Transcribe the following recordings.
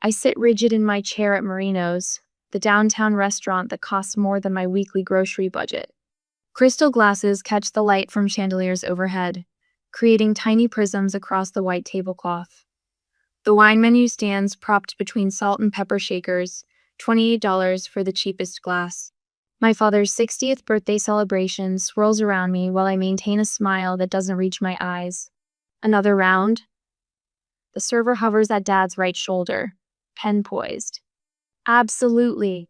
I sit rigid in my chair at Marino's, the downtown restaurant that costs more than my weekly grocery budget. Crystal glasses catch the light from chandeliers overhead, creating tiny prisms across the white tablecloth. The wine menu stands propped between salt and pepper shakers, $28 for the cheapest glass. My father's 60th birthday celebration swirls around me while I maintain a smile that doesn't reach my eyes. Another round? The server hovers at Dad's right shoulder, pen poised. Absolutely.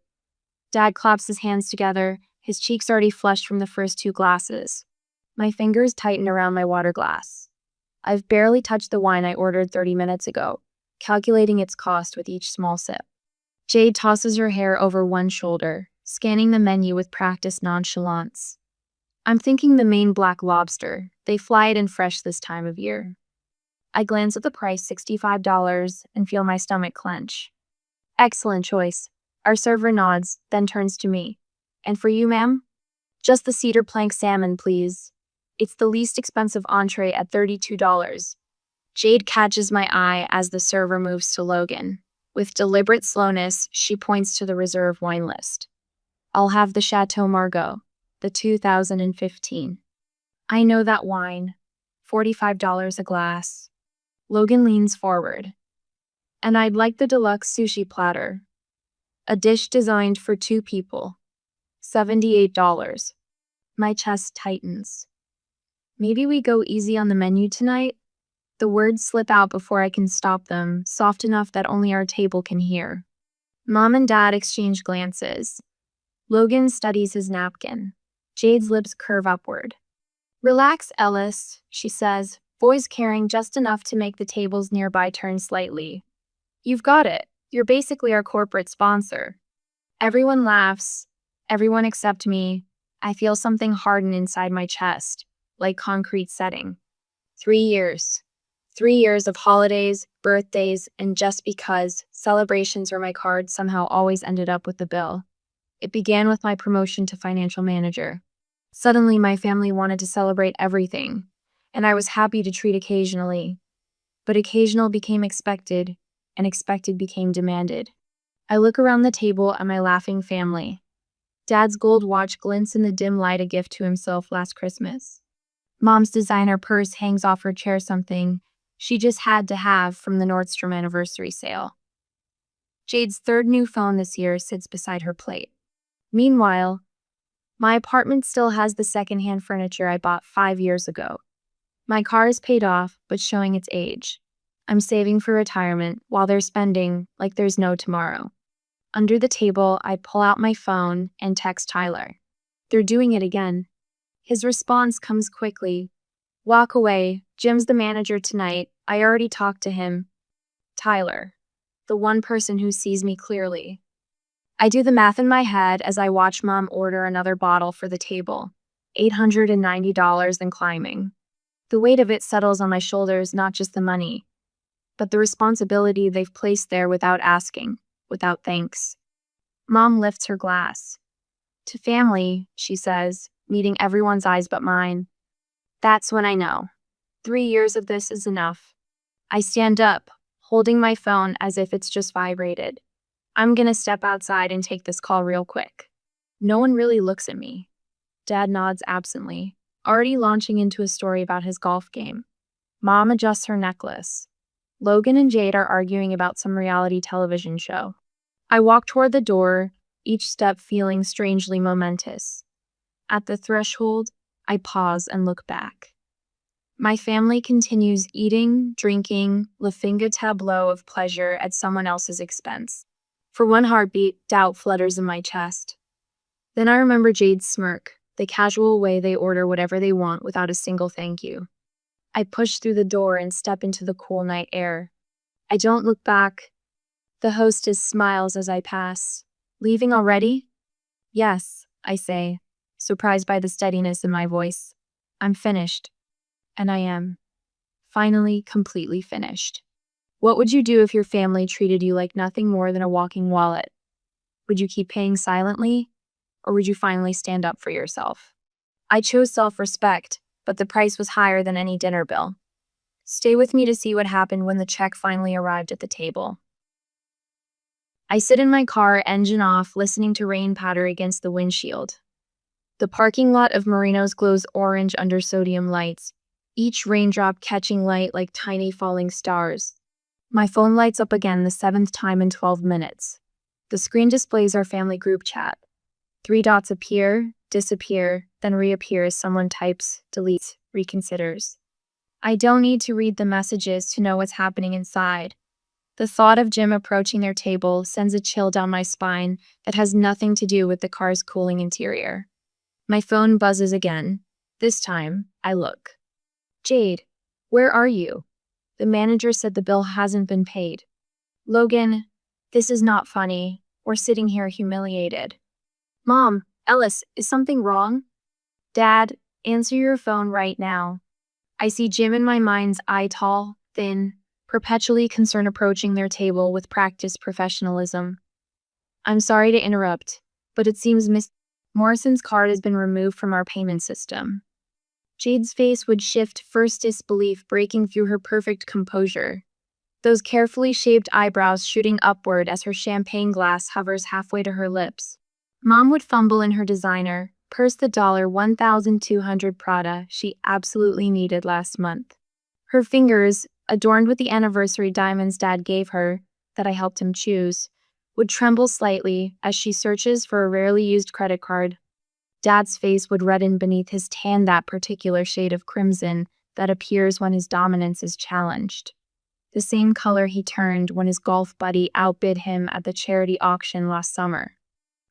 Dad claps his hands together, his cheeks already flushed from the first two glasses. My fingers tighten around my water glass. I've barely touched the wine I ordered 30 minutes ago, calculating its cost with each small sip. Jade tosses her hair over one shoulder, scanning the menu with practiced nonchalance. I'm thinking the Maine black lobster. They fly it in fresh this time of year. I glance at the price, $65, and feel my stomach clench. Excellent choice. Our server nods, then turns to me. And for you, ma'am? Just the cedar plank salmon, please. It's the least expensive entree at $32. Jade catches my eye as the server moves to Logan. With deliberate slowness, she points to the reserve wine list. I'll have the Chateau Margaux, the 2015. I know that wine. $45 a glass. Logan leans forward. And I'd like the deluxe sushi platter. A dish designed for 2 people. $78. My chest tightens. Maybe we go easy on the menu tonight? The words slip out before I can stop them, soft enough that only our table can hear. Mom and Dad exchange glances. Logan studies his napkin. Jade's lips curve upward. Relax, Ellis, she says, voice carrying just enough to make the tables nearby turn slightly. You've got it. You're basically our corporate sponsor. Everyone laughs. Everyone except me. I feel something harden inside my chest, like concrete setting. 3 years. 3 years of holidays, birthdays, and just because celebrations were my card somehow always ended up with the bill. It began with my promotion to financial manager. Suddenly, my family wanted to celebrate everything, and I was happy to treat occasionally. But occasional became expected, and expected became demanded. I look around the table at my laughing family. Dad's gold watch glints in the dim light, a gift to himself last Christmas. Mom's designer purse hangs off her chair, something she just had to have from the Nordstrom anniversary sale. Jade's third new phone this year sits beside her plate. Meanwhile, my apartment still has the secondhand furniture I bought 5 years ago. My car is paid off, but showing its age. I'm saving for retirement while they're spending like there's no tomorrow. Under the table, I pull out my phone and text Tyler. They're doing it again. His response comes quickly. Walk away. Jim's the manager tonight. I already talked to him. Tyler, the one person who sees me clearly. I do the math in my head as I watch Mom order another bottle for the table. $890 and climbing. The weight of it settles on my shoulders, not just the money, but the responsibility they've placed there without asking, without thanks. Mom lifts her glass. To family, she says, meeting everyone's eyes but mine. That's when I know. 3 years of this is enough. I stand up, holding my phone as if it's just vibrated. I'm gonna step outside and take this call real quick. No one really looks at me. Dad nods absently, already launching into a story about his golf game. Mom adjusts her necklace. Logan and Jade are arguing about some reality television show. I walk toward the door, each step feeling strangely momentous. At the threshold, I pause and look back. My family continues eating, drinking, la finga tableau of pleasure at someone else's expense. For one heartbeat, doubt flutters in my chest. Then I remember Jade's smirk, the casual way they order whatever they want without a single thank you. I push through the door and step into the cool night air. I don't look back. The hostess smiles as I pass. Leaving already? Yes, I say, surprised by the steadiness in my voice. I'm finished. And I am. Finally, completely finished. What would you do if your family treated you like nothing more than a walking wallet? Would you keep paying silently? Or would you finally stand up for yourself? I chose self-respect, but the price was higher than any dinner bill. Stay with me to see what happened when the check finally arrived at the table. I sit in my car, engine off, listening to rain patter against the windshield. The parking lot of Marino's glows orange under sodium lights, each raindrop catching light like tiny falling stars. My phone lights up again the seventh time in 12 minutes. The screen displays our family group chat. 3 dots appear, disappear, then reappear as someone types, deletes, reconsiders. I don't need to read the messages to know what's happening inside. The thought of Jim approaching their table sends a chill down my spine that has nothing to do with the car's cooling interior. My phone buzzes again. This time, I look. Jade, where are you? The manager said the bill hasn't been paid. Logan, this is not funny. We're sitting here humiliated. Mom, Ellis, is something wrong? Dad, answer your phone right now. I see Jim in my mind's eye, tall, thin, perpetually concerned, approaching their table with practiced professionalism. I'm sorry to interrupt, but it seems Miss Morrison's card has been removed from our payment system. Jade's face would shift, first disbelief breaking through her perfect composure, those carefully shaped eyebrows shooting upward as her champagne glass hovers halfway to her lips. Mom would fumble in her designer, purse the $1,200 Prada she absolutely needed last month. Her fingers, adorned with the anniversary diamonds Dad gave her, that I helped him choose, would tremble slightly as she searches for a rarely used credit card. Dad's face would redden beneath his tan, that particular shade of crimson that appears when his dominance is challenged. The same color he turned when his golf buddy outbid him at the charity auction last summer.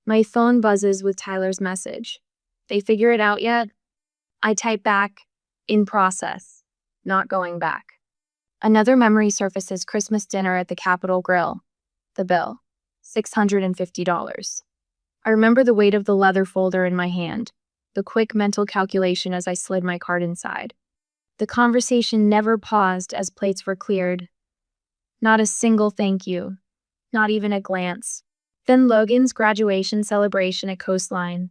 My phone buzzes with Tyler's message. They figure it out yet? I type back, in process, not going back. Another memory surfaces: Christmas dinner at the Capitol Grill. The bill, $650. I remember the weight of the leather folder in my hand, the quick mental calculation as I slid my card inside. The conversation never paused as plates were cleared. Not a single thank you, not even a glance. Then Logan's graduation celebration at Coastline.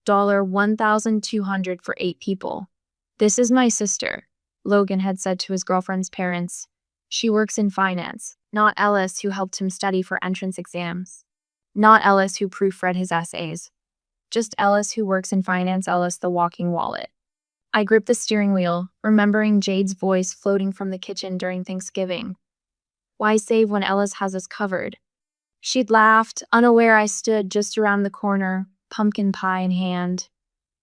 $1,200 for 8 people. This is my sister, Logan had said to his girlfriend's parents. She works in finance, not Ellis, who helped him study for entrance exams. Not Ellis, who proofread his essays. Just Ellis, who works in finance, Ellis, the walking wallet. I gripped the steering wheel, remembering Jade's voice floating from the kitchen during Thanksgiving. Why save when Ellis has us covered? She'd laughed, unaware I stood just around the corner, pumpkin pie in hand.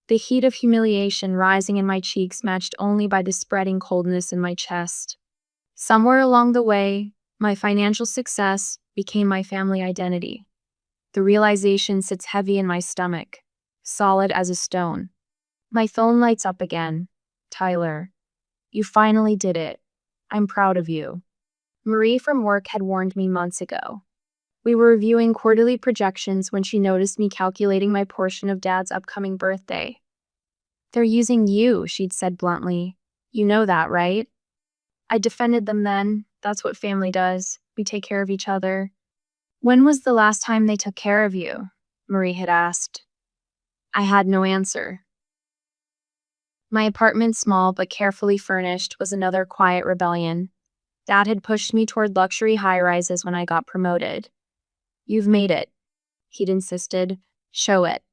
The heat of humiliation rising in my cheeks matched only by the spreading coldness in my chest. Somewhere along the way, my financial success became my family identity. The realization sits heavy in my stomach, solid as a stone. My phone lights up again. Tyler, you finally did it. I'm proud of you. Marie from work had warned me months ago. We were reviewing quarterly projections when she noticed me calculating my portion of Dad's upcoming birthday. They're using you, she'd said bluntly. You know that, right? I defended them then. That's what family does. We take care of each other. When was the last time they took care of you? Marie had asked. I had no answer. My apartment, small but carefully furnished, was another quiet rebellion. Dad had pushed me toward luxury high-rises when I got promoted. You've made it, he'd insisted. Show it.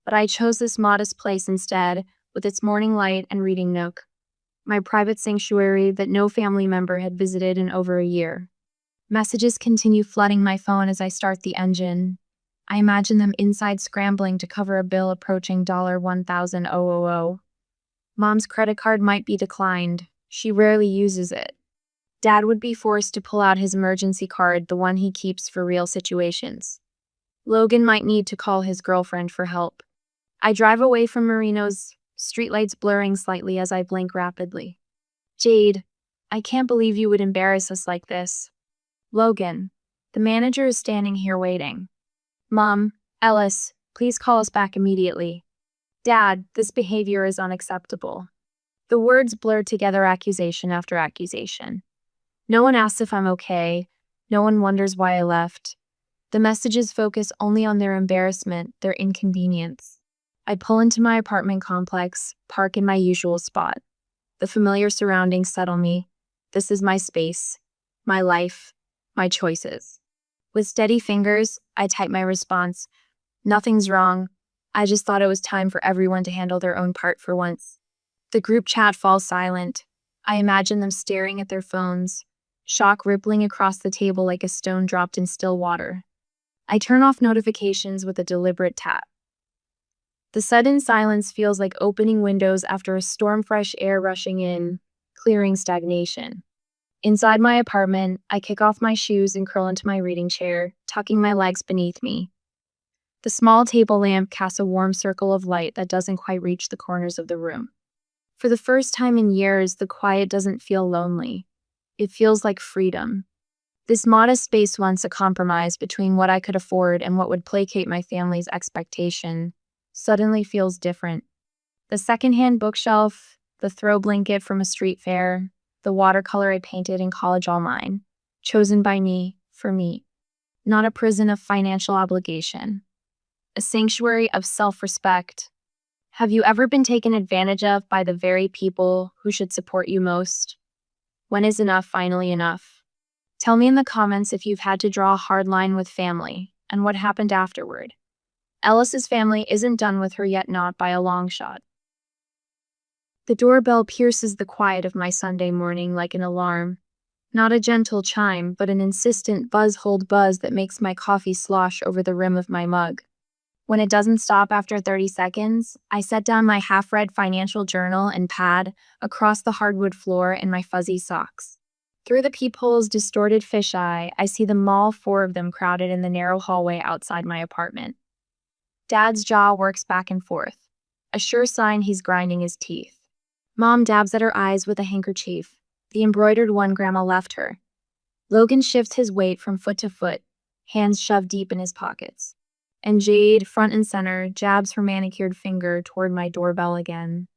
But I chose this modest place instead, with its morning light and reading nook. My private sanctuary that no family member had visited in over a year. Messages continue flooding my phone as I start the engine. I imagine them inside scrambling to cover a bill approaching $1,000. Mom's credit card might be declined. She rarely uses it. Dad would be forced to pull out his emergency card, the one he keeps for real situations. Logan might need to call his girlfriend for help. I drive away from Marino's, streetlights blurring slightly as I blink rapidly. Jade, I can't believe you would embarrass us like this. Logan, the manager is standing here waiting. Mom, Ellis, please call us back immediately. Dad, this behavior is unacceptable. The words blurred together, accusation after accusation. No one asks if I'm okay. No one wonders why I left. The messages focus only on their embarrassment, their inconvenience. I pull into my apartment complex, park in my usual spot. The familiar surroundings settle me. This is my space, my life, my choices. With steady fingers, I type my response. Nothing's wrong. I just thought it was time for everyone to handle their own part for once. The group chat falls silent. I imagine them staring at their phones, shock rippling across the table like a stone dropped in still water. I turn off notifications with a deliberate tap. The sudden silence feels like opening windows after a storm, fresh air rushing in, clearing stagnation. Inside my apartment, I kick off my shoes and curl into my reading chair, tucking my legs beneath me. The small table lamp casts a warm circle of light that doesn't quite reach the corners of the room. For the first time in years, the quiet doesn't feel lonely. It feels like freedom. This modest space, once a compromise between what I could afford and what would placate my family's expectation, suddenly feels different. The secondhand bookshelf, the throw blanket from a street fair, the watercolor I painted in college, all mine, chosen by me, for me. Not a prison of financial obligation. A sanctuary of self-respect. Have you ever been taken advantage of by the very people who should support you most? When is enough finally enough? Tell me in the comments if you've had to draw a hard line with family and what happened afterward. Ellis's family isn't done with her yet, not by a long shot. The doorbell pierces the quiet of my Sunday morning like an alarm. Not a gentle chime, but an insistent buzz-hold buzz that makes my coffee slosh over the rim of my mug. When it doesn't stop after 30 seconds, I set down my half-read financial journal and pad across the hardwood floor in my fuzzy socks. Through the peephole's distorted fisheye, I see them all, 4 of them, crowded in the narrow hallway outside my apartment. Dad's jaw works back and forth, a sure sign he's grinding his teeth. Mom dabs at her eyes with a handkerchief, the embroidered one Grandma left her. Logan shifts his weight from foot to foot, hands shoved deep in his pockets. And Jade, front and center, jabs her manicured finger toward my doorbell again.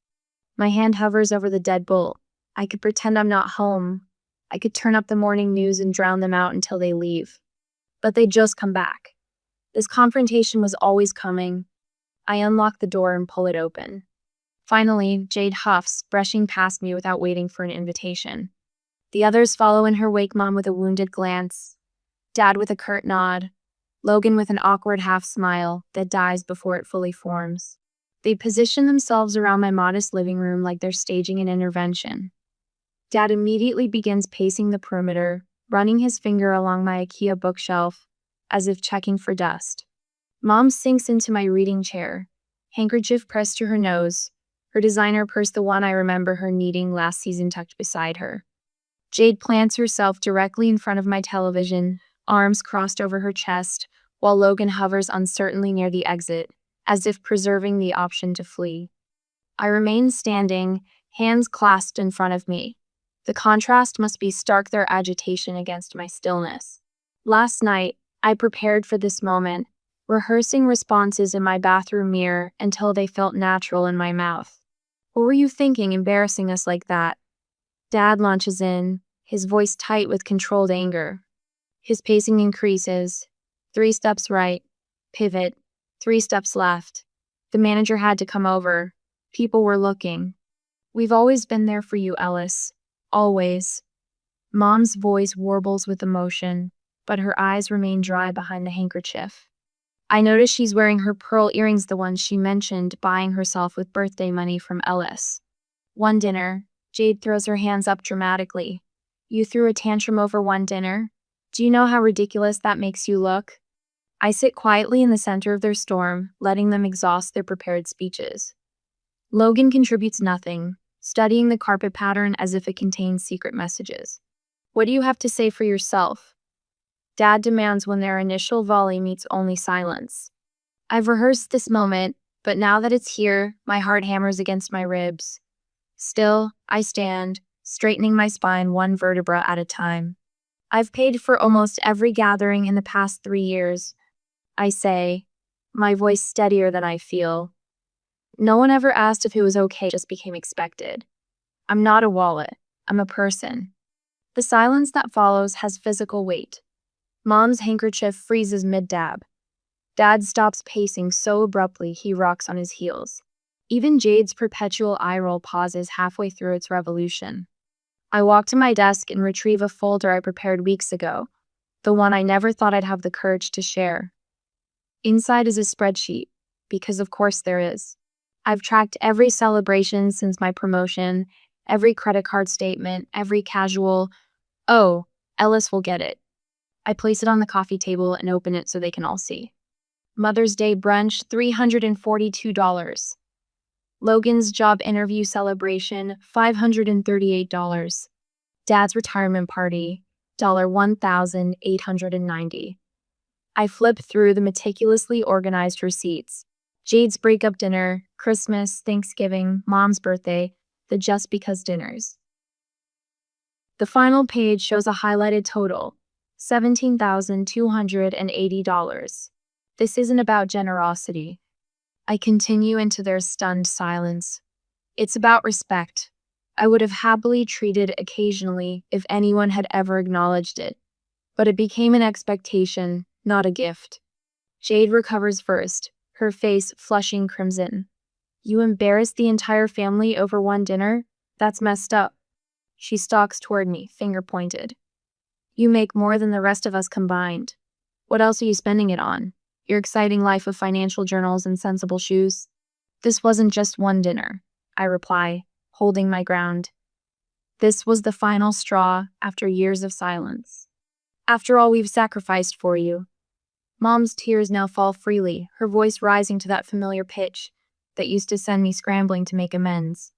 My hand hovers over the deadbolt. I could pretend I'm not home. I could turn up the morning news and drown them out until they leave. But they just come back. This confrontation was always coming. I unlock the door and pull it open. Finally, Jade huffs, brushing past me without waiting for an invitation. The others follow in her wake, Mom with a wounded glance, Dad with a curt nod, Logan with an awkward half smile that dies before it fully forms. They position themselves around my modest living room like they're staging an intervention. Dad immediately begins pacing the perimeter, running his finger along my IKEA bookshelf, as if checking for dust. Mom sinks into my reading chair, handkerchief pressed to her nose, her designer purse, the one I remember her needing last season, tucked beside her. Jade plants herself directly in front of my television, arms crossed over her chest, while Logan hovers uncertainly near the exit, as if preserving the option to flee. I remain standing, hands clasped in front of me. The contrast must be stark, their agitation against my stillness. Last night, I prepared for this moment, rehearsing responses in my bathroom mirror until they felt natural in my mouth. What were you thinking, embarrassing us like that? Dad launches in, his voice tight with controlled anger. His pacing increases. 3 steps right. Pivot. 3 steps left. The manager had to come over. People were looking. We've always been there for you, Ellis. Always. Mom's voice warbles with emotion, but her eyes remain dry behind the handkerchief. I notice she's wearing her pearl earrings, the ones she mentioned buying herself with birthday money from Ellis. One dinner. Jade throws her hands up dramatically. You threw a tantrum over one dinner? Do you know how ridiculous that makes you look? I sit quietly in the center of their storm, letting them exhaust their prepared speeches. Logan contributes nothing, studying the carpet pattern as if it contains secret messages. What do you have to say for yourself? Dad demands when their initial volley meets only silence. I've rehearsed this moment, but now that it's here, my heart hammers against my ribs. Still, I stand, straightening my spine one vertebra at a time. I've paid for almost every gathering in the past 3 years. I say, my voice steadier than I feel. No one ever asked if it was okay, just became expected. I'm not a wallet. I'm a person. The silence that follows has physical weight. Mom's handkerchief freezes mid-dab. Dad stops pacing so abruptly he rocks on his heels. Even Jade's perpetual eye roll pauses halfway through its revolution. I walk to my desk and retrieve a folder I prepared weeks ago. the one I never thought I'd have the courage to share. Inside is a spreadsheet, because of course there is. I've tracked every celebration since my promotion, every credit card statement, every casual, "Oh, Ellis will get it." I place it on the coffee table and open it so they can all see. Mother's Day brunch, $342. Logan's job interview celebration, $538. Dad's retirement party, $1,890. I flip through the meticulously organized receipts. Jade's breakup dinner, Christmas, Thanksgiving, Mom's birthday, the just because dinners. The final page shows a highlighted total, $17,280. This isn't about generosity. I continue into their stunned silence. It's about respect. I would have happily treated occasionally if anyone had ever acknowledged it. But it became an expectation, not a gift. Jade recovers first, her face flushing crimson. You embarrassed the entire family over one dinner? That's messed up. She stalks toward me, finger pointed. You make more than the rest of us combined. What else are you spending it on? Your exciting life of financial journals and sensible shoes? This wasn't just one dinner, I reply, holding my ground. This was the final straw after years of silence. After all we've sacrificed for you. Mom's tears now fall freely, her voice rising to that familiar pitch that used to send me scrambling to make amends.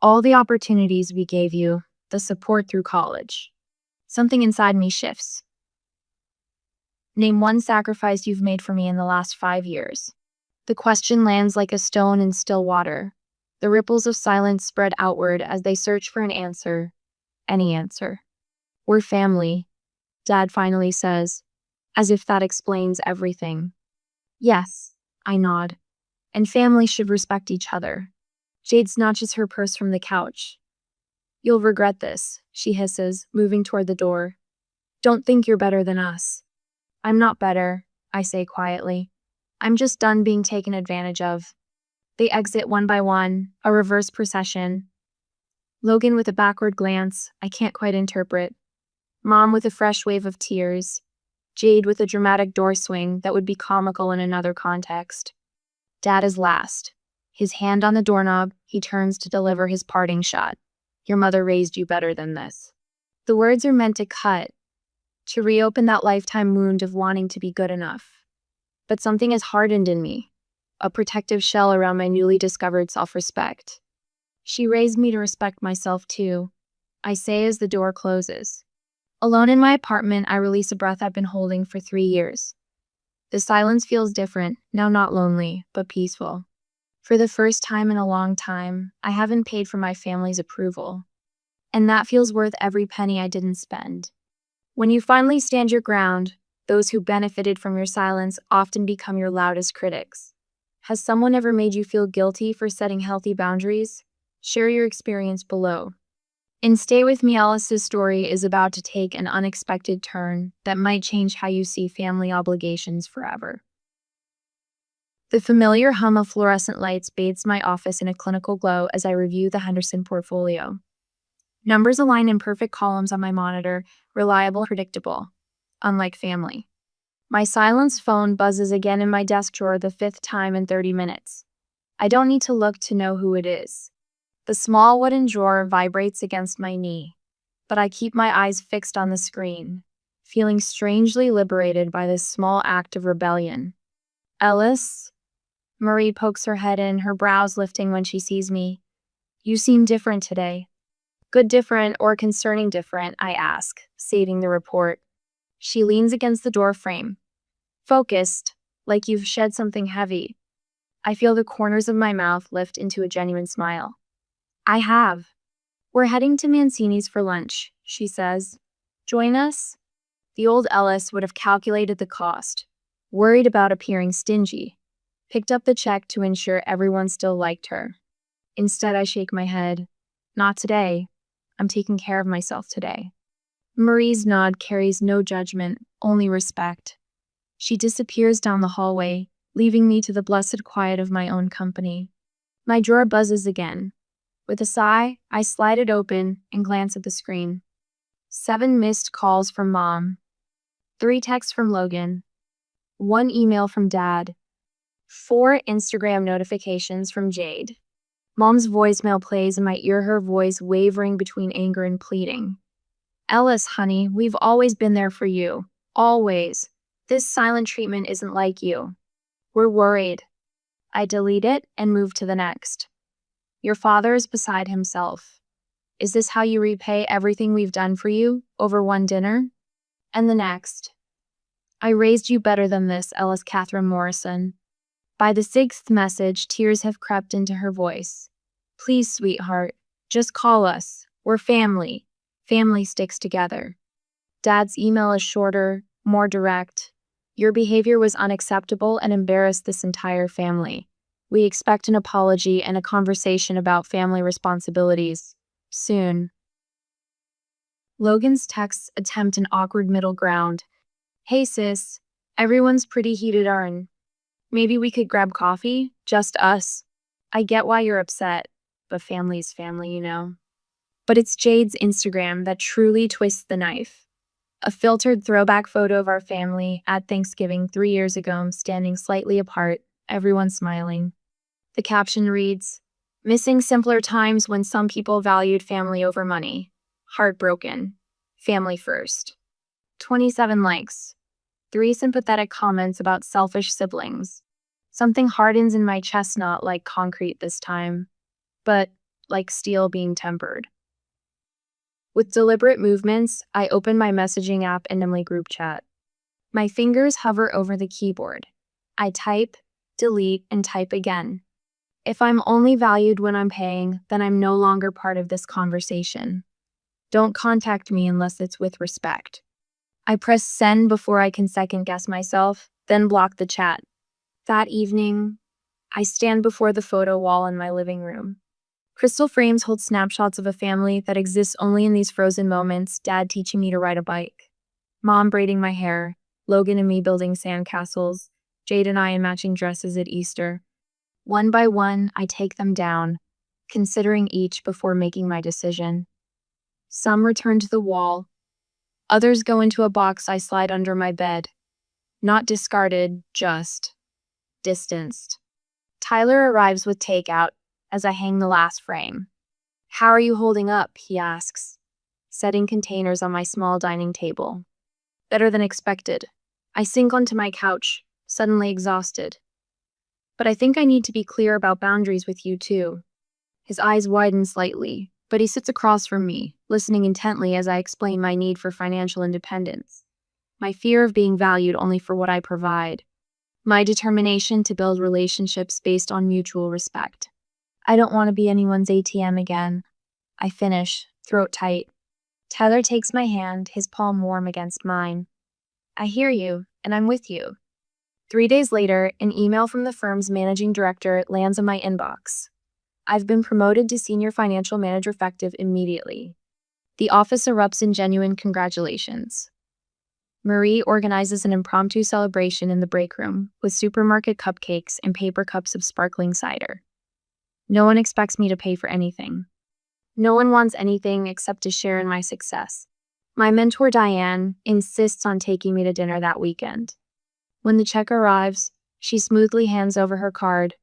All the opportunities we gave you, the support through college. Something inside me shifts. Name one sacrifice you've made for me in the last 5 years. The question lands like a stone in still water. The ripples of silence spread outward as they search for an answer. Any answer. We're family, Dad finally says, as if that explains everything. Yes, I nod. And family should respect each other. Jade snatches her purse from the couch. You'll regret this, she hisses, moving toward the door. Don't think you're better than us. I'm not better, I say quietly. I'm just done being taken advantage of. They exit one by one, a reverse procession. Logan with a backward glance, I can't quite interpret. Mom with a fresh wave of tears. Jade with a dramatic door swing that would be comical in another context. Dad is last. His hand on the doorknob, he turns to deliver his parting shot. Your mother raised you better than this. The words are meant to cut, to reopen that lifetime wound of wanting to be good enough. But something has hardened in me, a protective shell around my newly discovered self-respect. She raised me to respect myself too, I say as the door closes. Alone in my apartment, I release a breath I've been holding for 3 years. The silence feels different, now not lonely, but peaceful. For the first time in a long time, I haven't paid for my family's approval. And that feels worth every penny I didn't spend. When you finally stand your ground, those who benefited from your silence often become your loudest critics. Has someone ever made you feel guilty for setting healthy boundaries? Share your experience below. In Stay With Me, Alice's story is about to take an unexpected turn that might change how you see family obligations forever. The familiar hum of fluorescent lights bathes my office in a clinical glow as I review the Henderson portfolio. Numbers align in perfect columns on my monitor, reliable, predictable, unlike family. My silenced phone buzzes again in my desk drawer the 5th time in 30 minutes. I don't need to look to know who it is. The small wooden drawer vibrates against my knee, but I keep my eyes fixed on the screen, feeling strangely liberated by this small act of rebellion. Ellis? Marie pokes her head in, her brows lifting when she sees me. You seem different today. Good different or concerning different, I ask, saving the report. She leans against the door frame. Focused, like you've shed something heavy. I feel the corners of my mouth lift into a genuine smile. I have. We're heading to Mancini's for lunch, she says. Join us? The old Ellis would have calculated the cost, worried about appearing stingy, picked up the check to ensure everyone still liked her. Instead, I shake my head. Not today. I'm taking care of myself today. Marie's nod carries no judgment, only respect. She disappears down the hallway, leaving me to the blessed quiet of my own company. My drawer buzzes again. With a sigh, I slide it open and glance at the screen. 7 missed calls from Mom. 3 texts from Logan, 1 email from Dad, 4 Instagram notifications from Jade. Mom's voicemail plays in my ear, her voice wavering between anger and pleading. Ellis, honey, we've always been there for you. Always. This silent treatment isn't like you. We're worried. I delete it and move to the next. Your father is beside himself. Is this how you repay everything we've done for you over one dinner? And the next. I raised you better than this, Ellis Catherine Morrison. By the 6th message, tears have crept into her voice. Please, sweetheart, just call us. We're family. Family sticks together. Dad's email is shorter, more direct. Your behavior was unacceptable and embarrassed this entire family. We expect an apology and a conversation about family responsibilities. Soon. Logan's texts attempt an awkward middle ground. Hey sis, everyone's pretty heated on. Maybe we could grab coffee? Just us. I get why you're upset, but family's family, you know. But it's Jade's Instagram that truly twists the knife. A filtered throwback photo of our family at Thanksgiving 3 years ago, standing slightly apart, everyone smiling. The caption reads, "Missing simpler times when some people valued family over money. Heartbroken. Family first." 27 likes. 3 sympathetic comments about selfish siblings. Something hardens in my chest, not like concrete this time, but like steel being tempered. With deliberate movements, I open my messaging app and Emily group chat. My fingers hover over the keyboard. I type, delete, and type again. If I'm only valued when I'm paying, then I'm no longer part of this conversation. Don't contact me unless it's with respect. I press send before I can second-guess myself, then block the chat. That evening, I stand before the photo wall in my living room. Crystal frames hold snapshots of a family that exists only in these frozen moments, Dad teaching me to ride a bike, Mom braiding my hair, Logan and me building sandcastles, Jade and I in matching dresses at Easter. One by one, I take them down, considering each before making my decision. Some return to the wall. Others go into a box I slide under my bed. Not discarded, just distanced. Tyler arrives with takeout as I hang the last frame. "How are you holding up?" he asks, setting containers on my small dining table. "Better than expected." I sink onto my couch, suddenly exhausted. "But I think I need to be clear about boundaries with you too." His eyes widen slightly, but he sits across from me, listening intently as I explain my need for financial independence, my fear of being valued only for what I provide, my determination to build relationships based on mutual respect. I don't want to be anyone's ATM again. I finish, throat tight. Tyler takes my hand, his palm warm against mine. "I hear you, and I'm with you." 3 days later, an email from the firm's managing director lands in my inbox. I've been promoted to senior financial manager effective immediately. The office erupts in genuine congratulations. Marie organizes an impromptu celebration in the break room with supermarket cupcakes and paper cups of sparkling cider. No one expects me to pay for anything. No one wants anything except to share in my success. My mentor, Diane, insists on taking me to dinner that weekend. When the check arrives, she smoothly hands over her card.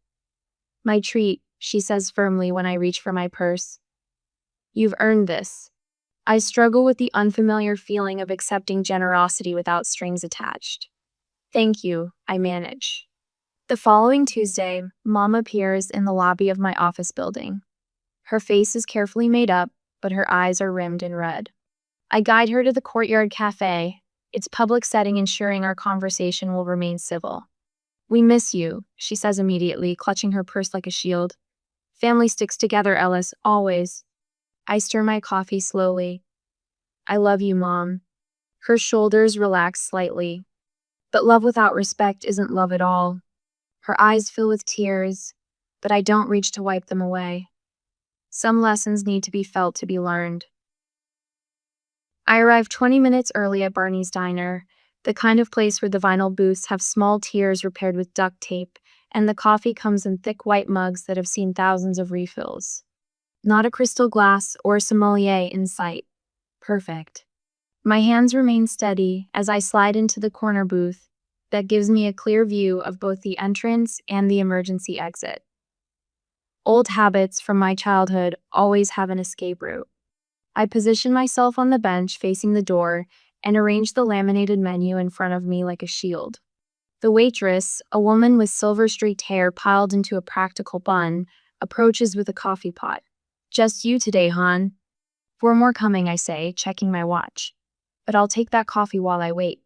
"My treat," she says firmly when I reach for my purse. "You've earned this." I struggle with the unfamiliar feeling of accepting generosity without strings attached. "Thank you," I manage. The following Tuesday, Mom appears in the lobby of my office building. Her face is carefully made up, but her eyes are rimmed in red. I guide her to the Courtyard Cafe, its public setting ensuring our conversation will remain civil. "We miss you," she says immediately, clutching her purse like a shield. "Family sticks together, Ellis, always." I stir my coffee slowly. "I love you, Mom." Her shoulders relax slightly. But love without respect isn't love at all. Her eyes fill with tears, but I don't reach to wipe them away. Some lessons need to be felt to be learned. I arrive 20 minutes early at Barney's Diner, the kind of place where the vinyl booths have small tiers repaired with duct tape, and the coffee comes in thick white mugs that have seen thousands of refills. Not a crystal glass or sommelier in sight. Perfect. My hands remain steady as I slide into the corner booth that gives me a clear view of both the entrance and the emergency exit. Old habits from my childhood always have an escape route. I position myself on the bench facing the door and arrange the laminated menu in front of me like a shield. The waitress, a woman with silver-streaked hair piled into a practical bun, approaches with a coffee pot. "Just you today, hon." "Four more coming," I say, checking my watch. "But I'll take that coffee while I wait."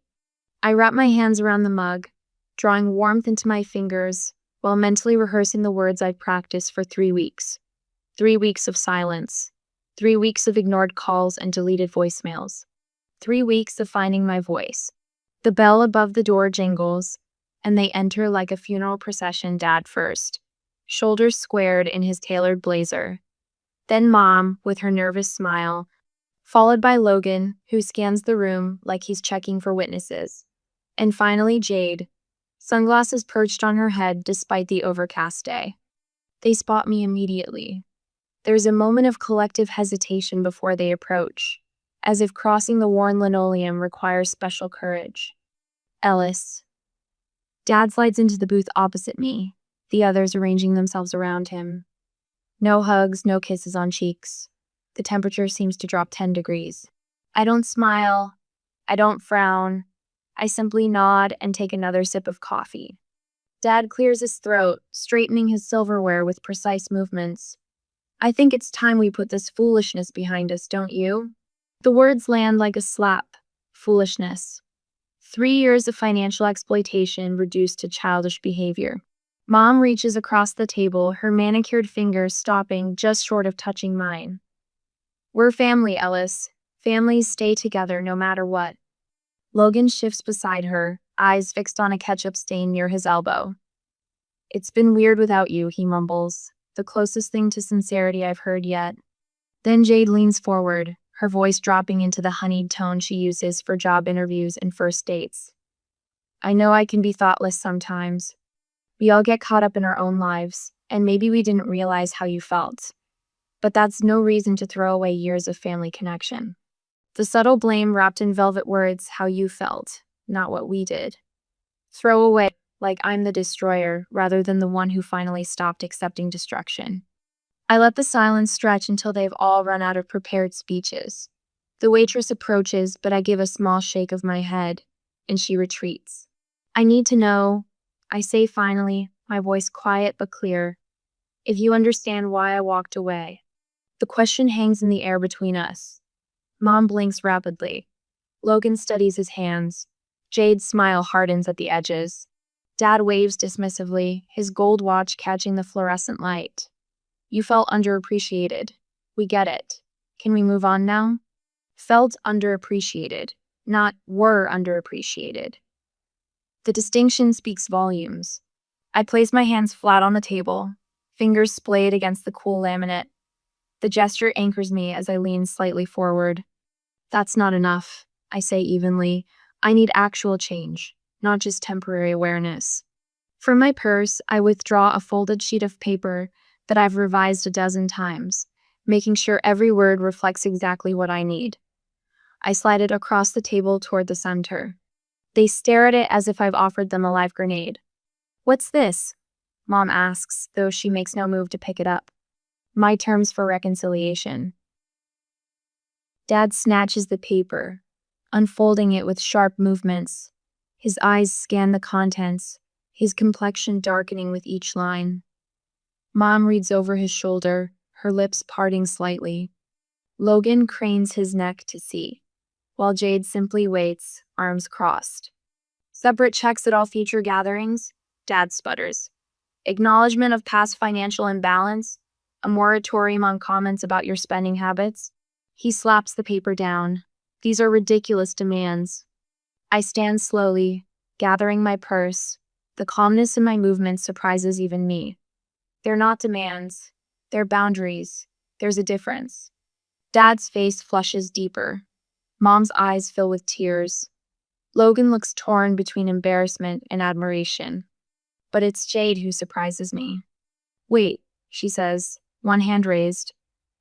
I wrap my hands around the mug, drawing warmth into my fingers while mentally rehearsing the words I'd practiced for 3 weeks. 3 weeks of silence. 3 weeks of ignored calls and deleted voicemails. 3 weeks of finding my voice. The bell above the door jingles, and they enter like a funeral procession, Dad first, shoulders squared in his tailored blazer. Then Mom, with her nervous smile, followed by Logan, who scans the room like he's checking for witnesses. And finally Jade, sunglasses perched on her head despite the overcast day. They spot me immediately. There's a moment of collective hesitation before they approach, as if crossing the worn linoleum requires special courage. "Ellis." Dad slides into the booth opposite me, the others arranging themselves around him. No hugs, no kisses on cheeks. The temperature seems to drop 10 degrees. I don't smile. I don't frown. I simply nod and take another sip of coffee. Dad clears his throat, straightening his silverware with precise movements. "I think it's time we put this foolishness behind us, don't you?" The words land like a slap. Foolishness. 3 years of financial exploitation reduced to childish behavior. Mom reaches across the table, her manicured fingers stopping just short of touching mine. "We're family, Ellis. Families stay together no matter what." Logan shifts beside her, eyes fixed on a ketchup stain near his elbow. "It's been weird without you," he mumbles, the closest thing to sincerity I've heard yet. Then Jade leans forward, her voice dropping into the honeyed tone she uses for job interviews and first dates. "I know I can be thoughtless sometimes. We all get caught up in our own lives, and maybe we didn't realize how you felt. But that's no reason to throw away years of family connection." The subtle blame wrapped in velvet words, "how you felt, not what we did." Throw away, like I'm the destroyer, rather than the one who finally stopped accepting destruction. I let the silence stretch until they've all run out of prepared speeches. The waitress approaches, but I give a small shake of my head, and she retreats. "I need to know," I say finally, my voice quiet but clear, "if you understand why I walked away." The question hangs in the air between us. Mom blinks rapidly. Logan studies his hands. Jade's smile hardens at the edges. Dad waves dismissively, his gold watch catching the fluorescent light. "You felt underappreciated. We get it. Can we move on now?" Felt underappreciated, not were underappreciated. The distinction speaks volumes. I place my hands flat on the table, fingers splayed against the cool laminate. The gesture anchors me as I lean slightly forward. "That's not enough," I say evenly. "I need actual change, not just temporary awareness." From my purse, I withdraw a folded sheet of paper that I've revised a dozen times, making sure every word reflects exactly what I need. I slide it across the table toward the center. They stare at it as if I've offered them a live grenade. "What's this?" Mom asks, though she makes no move to pick it up. "My terms for reconciliation." Dad snatches the paper, unfolding it with sharp movements. His eyes scan the contents, his complexion darkening with each line. Mom reads over his shoulder, her lips parting slightly. Logan cranes his neck to see, while Jade simply waits, arms crossed. "Separate checks at all future gatherings?" Dad sputters. "Acknowledgement of past financial imbalance? A moratorium on comments about your spending habits?" He slaps the paper down. "These are ridiculous demands." I stand slowly, gathering my purse. The calmness in my movements surprises even me. "They're not demands. They're boundaries. There's a difference." Dad's face flushes deeper. Mom's eyes fill with tears. Logan looks torn between embarrassment and admiration. But it's Jade who surprises me. "Wait," she says, one hand raised.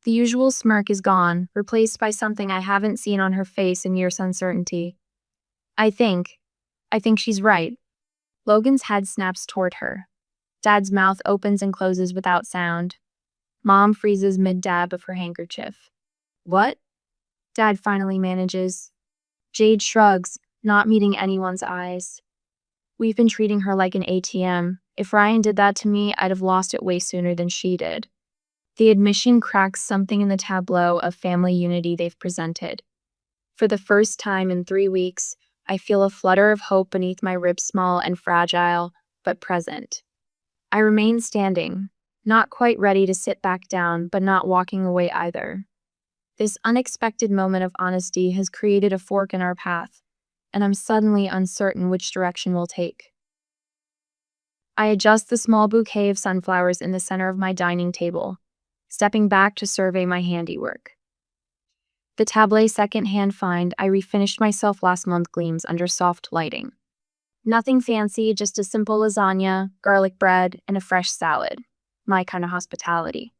The usual smirk is gone, replaced by something I haven't seen on her face in years uncertainty. I think. I think she's right. Logan's head snaps toward her. Dad's mouth opens and closes without sound. Mom freezes mid-dab of her handkerchief. What? Dad finally manages. Jade shrugs, not meeting anyone's eyes. We've been treating her like an ATM. If Ryan did that to me, I'd have lost it way sooner than she did. The admission cracks something in the tableau of family unity they've presented. For the first time in 3 weeks, I feel a flutter of hope beneath my ribs, small and fragile, but present. I remain standing, not quite ready to sit back down, but not walking away either. This unexpected moment of honesty has created a fork in our path, and I'm suddenly uncertain which direction we'll take. I adjust the small bouquet of sunflowers in the center of my dining table, stepping back to survey my handiwork. The tableau second-hand find I refinished myself last month gleams under soft lighting. Nothing fancy, just a simple lasagna, garlic bread, and a fresh salad. My kind of hospitality.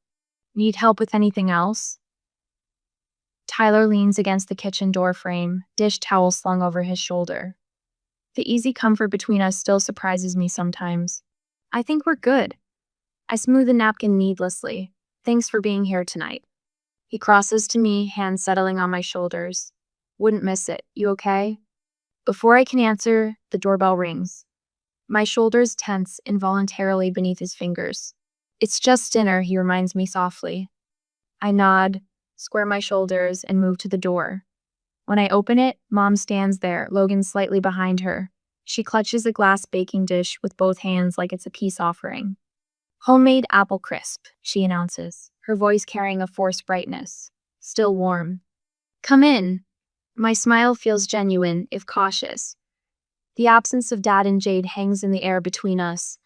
Need help with anything else? Tyler leans against the kitchen door frame, dish towel slung over his shoulder. The easy comfort between us still surprises me sometimes. I think we're good. I smooth the napkin needlessly. Thanks for being here tonight. He crosses to me, hands settling on my shoulders. Wouldn't miss it. You okay? Before I can answer, the doorbell rings. My shoulders tense involuntarily beneath his fingers. It's just dinner, he reminds me softly. I nod, square my shoulders, and move to the door. When I open it, Mom stands there, Logan slightly behind her. She clutches a glass baking dish with both hands like it's a peace offering. Homemade apple crisp, she announces, her voice carrying a forced brightness. Still warm. Come in. My smile feels genuine, if cautious. The absence of Dad and Jade hangs in the air between us,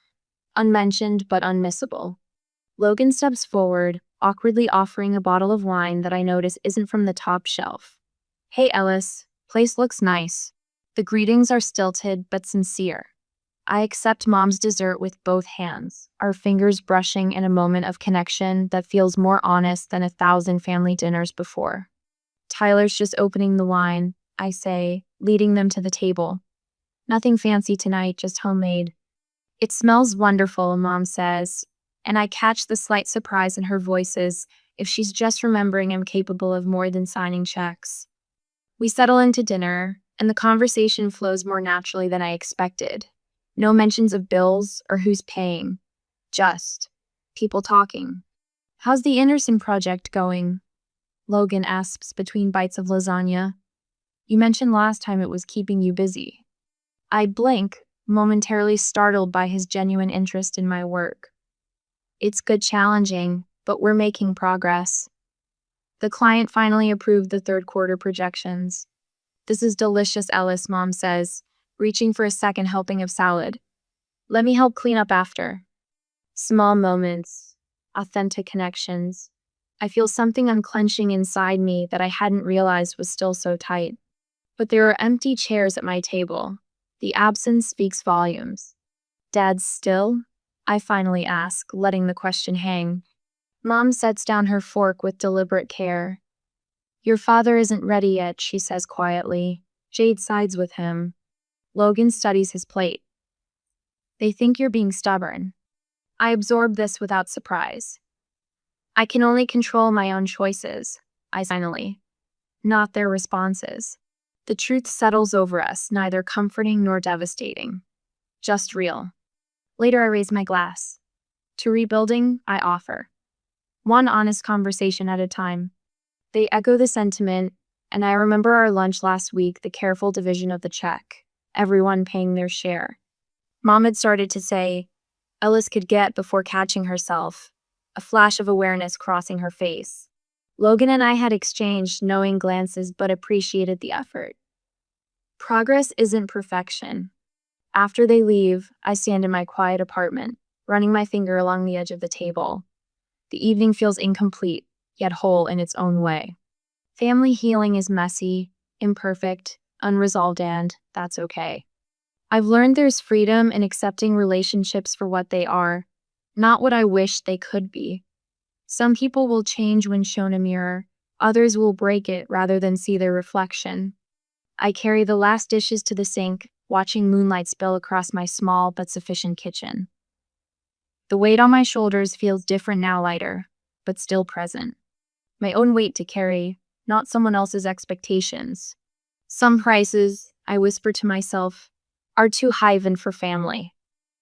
unmentioned but unmissable. Logan steps forward, awkwardly offering a bottle of wine that I notice isn't from the top shelf. Hey Ellis, place looks nice. The greetings are stilted but sincere. I accept Mom's dessert with both hands, our fingers brushing in a moment of connection that feels more honest than 1,000 family dinners before. Tyler's just opening the wine, I say, leading them to the table. Nothing fancy tonight, just homemade. It smells wonderful, Mom says, and I catch the slight surprise in her voice as if she's just remembering I'm capable of more than signing checks. We settle into dinner, and the conversation flows more naturally than I expected. No mentions of bills or who's paying. Just people talking. How's the Anderson project going? Logan asks between bites of lasagna. You mentioned last time it was keeping you busy. I blink, momentarily startled by his genuine interest in my work. It's good challenging, but we're making progress. The client finally approved the third quarter projections. This is delicious, Ellis, Mom says, reaching for a second helping of salad. Let me help clean up after. Small moments, authentic connections. I feel something unclenching inside me that I hadn't realized was still so tight. But there are empty chairs at my table. The absence speaks volumes. Dad's still? I finally ask, letting the question hang. Mom sets down her fork with deliberate care. Your father isn't ready yet, she says quietly. Jade sides with him. Logan studies his plate. They think you're being stubborn. I absorb this without surprise. I can only control my own choices, I finally, not their responses. The truth settles over us, neither comforting nor devastating. Just real. Later I raise my glass. To rebuilding, I offer. One honest conversation at a time. They echo the sentiment, and I remember our lunch last week, the careful division of the check, everyone paying their share. Mom had started to say, Ellis could get before catching herself, a flash of awareness crossing her face. Logan and I had exchanged knowing glances but appreciated the effort. Progress isn't perfection. After they leave, I stand in my quiet apartment, running my finger along the edge of the table. The evening feels incomplete, yet whole in its own way. Family healing is messy, imperfect, unresolved, and that's okay. I've learned there's freedom in accepting relationships for what they are, not what I wish they could be. Some people will change when shown a mirror, others will break it rather than see their reflection. I carry the last dishes to the sink, watching moonlight spill across my small but sufficient kitchen. The weight on my shoulders feels different now, lighter, but still present. My own weight to carry, not someone else's expectations. Some prices, I whisper to myself, are too high even for family.